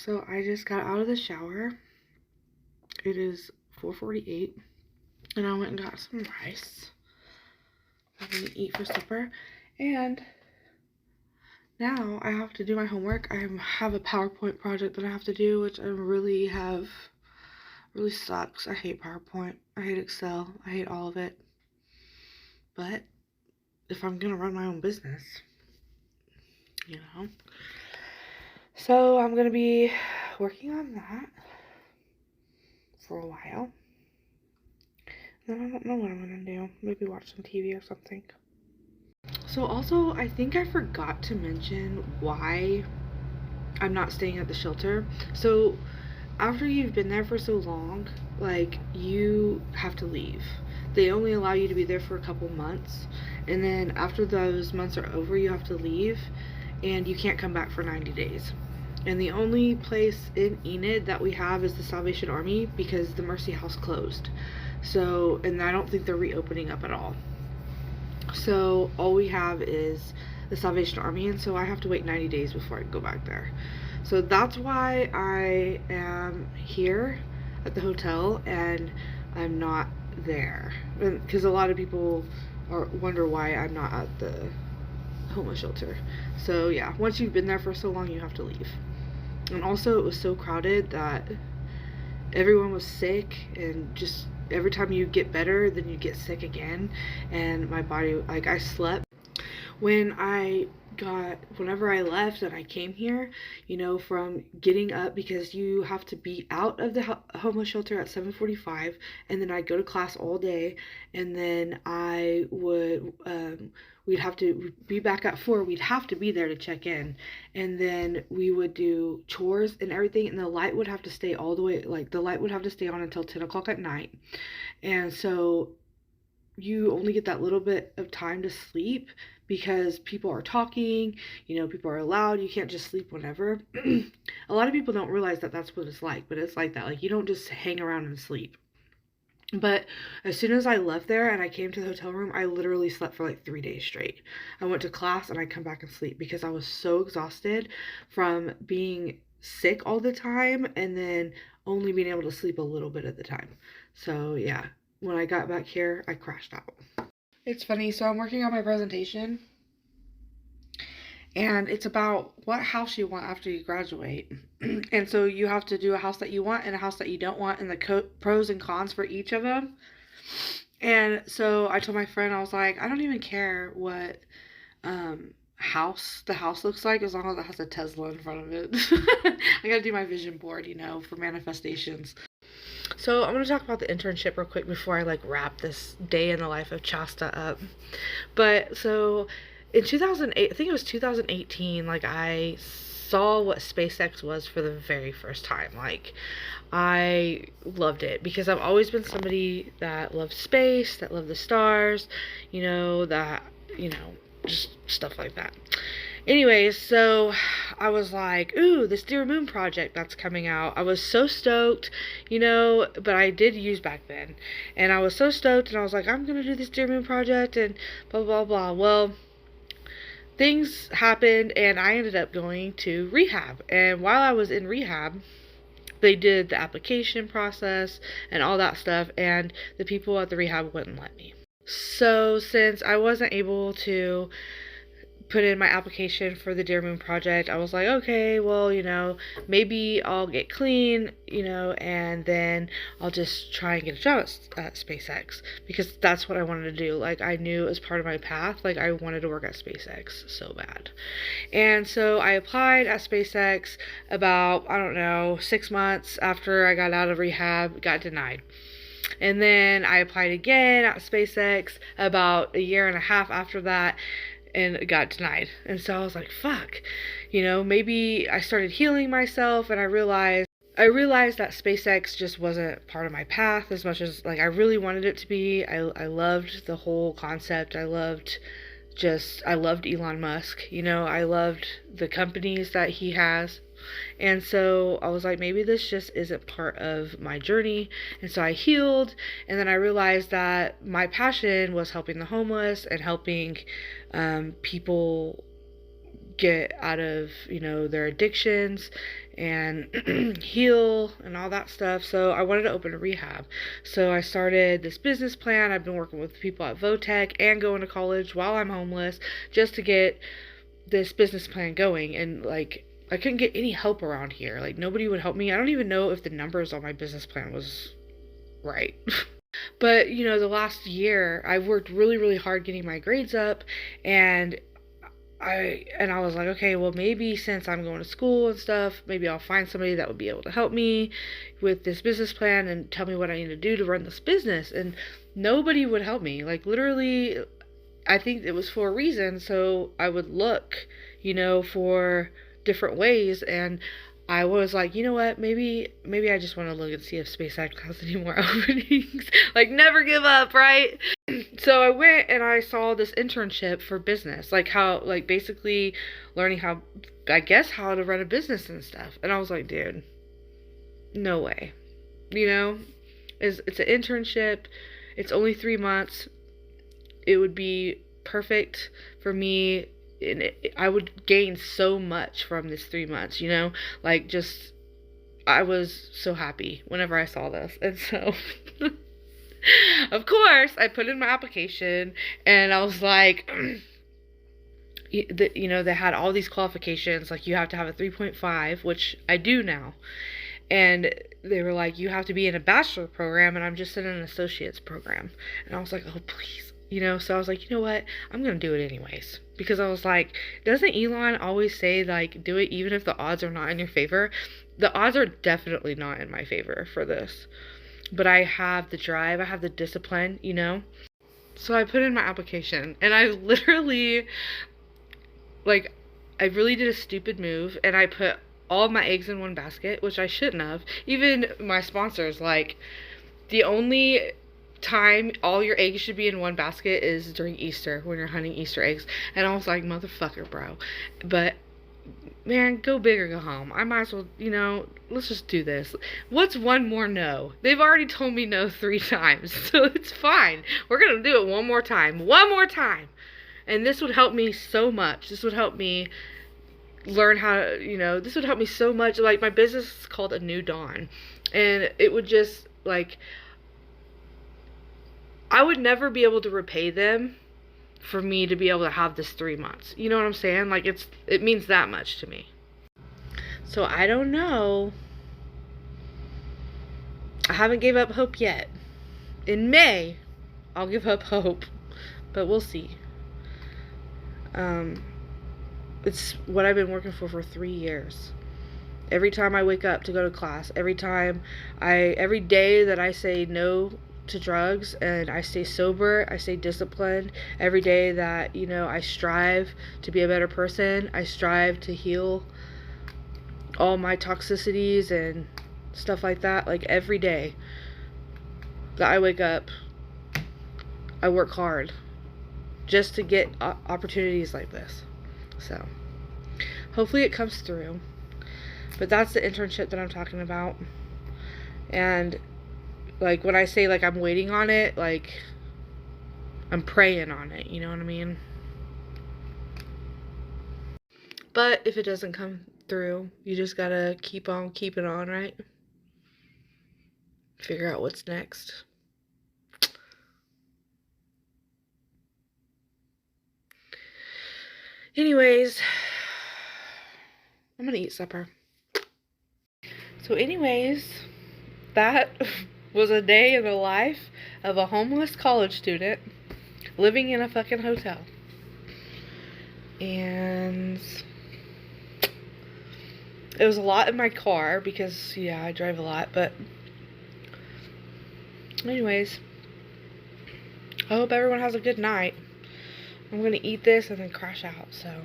So I just got out of the shower. It is 4:48, and I went and got some rice. I'm gonna eat for supper, and now I have to do my homework. I have a PowerPoint project that I have to do, which I really sucks. I hate PowerPoint. I hate Excel. I hate all of it. But if I'm gonna run my own business, you know. So I'm gonna be working on that for a while. Then I don't know what I'm gonna do. Maybe watch some TV or something. So also, I think I forgot to mention why I'm not staying at the shelter. So after you've been there for so long, like, you have to leave. They only allow you to be there for a couple months, and then after those months are over, you have to leave, and you can't come back for 90 days. And the only place in Enid that we have is the Salvation Army, because the Mercy House closed. So, and I don't think they're reopening up at all. So all we have is the Salvation Army, and so I have to wait 90 days before I can go back there. So that's why I am here at the hotel and I'm not there. Because a lot of people wonder why I'm not at the homeless shelter. So yeah, once you've been there for so long, you have to leave. And also, it was so crowded that everyone was sick, and just every time you get better, then you get sick again. And my body, like, I slept. Whenever I left and I came here, you know, from getting up, because you have to be out of the homeless shelter at 7:45, and then I'd go to class all day, and then I would, we'd have to be back at 4. We'd have to be there to check in, and then we would do chores and everything, and the light would have to stay all the way, like, the light would have to stay on until 10 o'clock at night. And so you only get that little bit of time to sleep, because people are talking, you know, people are loud. You can't just sleep whenever. A lot of people don't realize that that's what it's like, but it's like that. Like, you don't just hang around and sleep. But as soon as I left there and I came to the hotel room, I literally slept for like 3 days straight. I went to class and I'd come back and sleep, because I was so exhausted from being sick all the time and then only being able to sleep a little bit at the time. So yeah, when I got back here, I crashed out. It's funny, so I'm working on my presentation, and it's about what house you want after you graduate. And so you have to do a house that you want and a house that you don't want, and the pros and cons for each of them. And so I told my friend, I was like, I don't even care what house the house looks like, as long as it has a Tesla in front of it. I gotta do my vision board, you know, for manifestations. So I'm going to talk about the internship real quick before I like wrap this day in the life of Chasta up. But so in 2008, I think it was 2018, like, I saw what SpaceX was for the very first time. Like, I loved it, because I've always been somebody that loved space, that loved the stars, you know, that, you know, just stuff like that. Anyways, so I was like, ooh, this Dear Moon project that's coming out. I was so stoked, you know, but I did use back then. And I was so stoked, and I was like, I'm going to do this Dear Moon project, and blah, blah, blah. Well, things happened, and I ended up going to rehab. And while I was in rehab, they did the application process and all that stuff, and the people at the rehab wouldn't let me. So since I wasn't able to put in my application for the Dear Moon project, I was like, okay, well, you know, maybe I'll get clean, you know, and then I'll just try and get a job at SpaceX, because that's what I wanted to do. Like, I knew as part of my path, like, I wanted to work at SpaceX so bad. And so I applied at SpaceX about, I don't know, 6 months after I got out of rehab, got denied. And then I applied again at SpaceX about a year and a half after that, and got denied. And so I was like, fuck, you know, maybe I started healing myself, and I realized that SpaceX just wasn't part of my path as much as, like, I really wanted it to be. I loved the whole concept. I loved Elon Musk, you know, I loved the companies that he has. And so I was like, maybe this just isn't part of my journey. And so I healed, and then I realized that my passion was helping the homeless and helping people get out of, their addictions and heal and all that stuff. So I wanted to open a rehab. So I started this business plan. I've been working with people at Votech and going to college while I'm homeless just to get this business plan going. And like, I couldn't get any help around here. Like, nobody would help me. I don't even know if the numbers on my business plan was right. But, the last year I've worked really, really hard getting my grades up, and I was like, okay, well, maybe since I'm going to school and stuff, maybe I'll find somebody that would be able to help me with this business plan and tell me what I need to do to run this business. And nobody would help me. Like, literally, I think it was for a reason. So I would look, for different ways, and I was like, you know what, maybe I just want to look and see if SpaceX has any more openings. Like, never give up, right? So I went and I saw this internship for business, like basically learning how to run a business and stuff. And I was like, dude, no way. It's an internship. It's only 3 months. It would be perfect for me. And I would gain so much from this 3 months, I was so happy whenever I saw this. And so of course, I put in my application, and I was like, they had all these qualifications, like you have to have a 3.5, which I do now. And they were like, you have to be in a bachelor program, and I'm just in an associate's program. And I was like, oh, please. So I was like, you know what? I'm going to do it anyways. Because I was like, doesn't Elon always say, like, do it even if the odds are not in your favor? The odds are definitely not in my favor for this. But I have the drive, I have the discipline, So I put in my application, and I literally, I really did a stupid move, and I put all my eggs in one basket, which I shouldn't have. Even my sponsors, the only time all your eggs should be in one basket is during Easter, when you're hunting Easter eggs. And I was like, motherfucker, bro. But man, go big or go home. I might as well, let's just do this. What's one more no? They've already told me no 3 times, so it's fine. We're going to do it one more time. One more time. And this would help me so much. This would help me learn how to, this would help me so much. Like, my business is called A New Dawn. And it would just, I would never be able to repay them for me to be able to have this 3 months. You know what I'm saying? It means that much to me. So I don't know. I haven't gave up hope yet. In May, I'll give up hope. But we'll see. It's what I've been working for 3 years. Every time I wake up to go to class, every day that I say no to drugs and I stay sober, I stay disciplined, every day that, I strive to be a better person, I strive to heal all my toxicities and stuff like that. Every day that I wake up, I work hard just to get opportunities like this. So hopefully it comes through. But that's the internship that I'm talking about. And when I say I'm waiting on it, I'm praying on it, you know what I mean? But if it doesn't come through, you just gotta keep on keeping on, right? Figure out what's next. Anyways, I'm gonna eat supper. So anyways, that was a day in the life of a homeless college student living in a fucking hotel. And it was a lot in my car because, yeah, I drive a lot. But anyways, I hope everyone has a good night. I'm going to eat this and then crash out, so...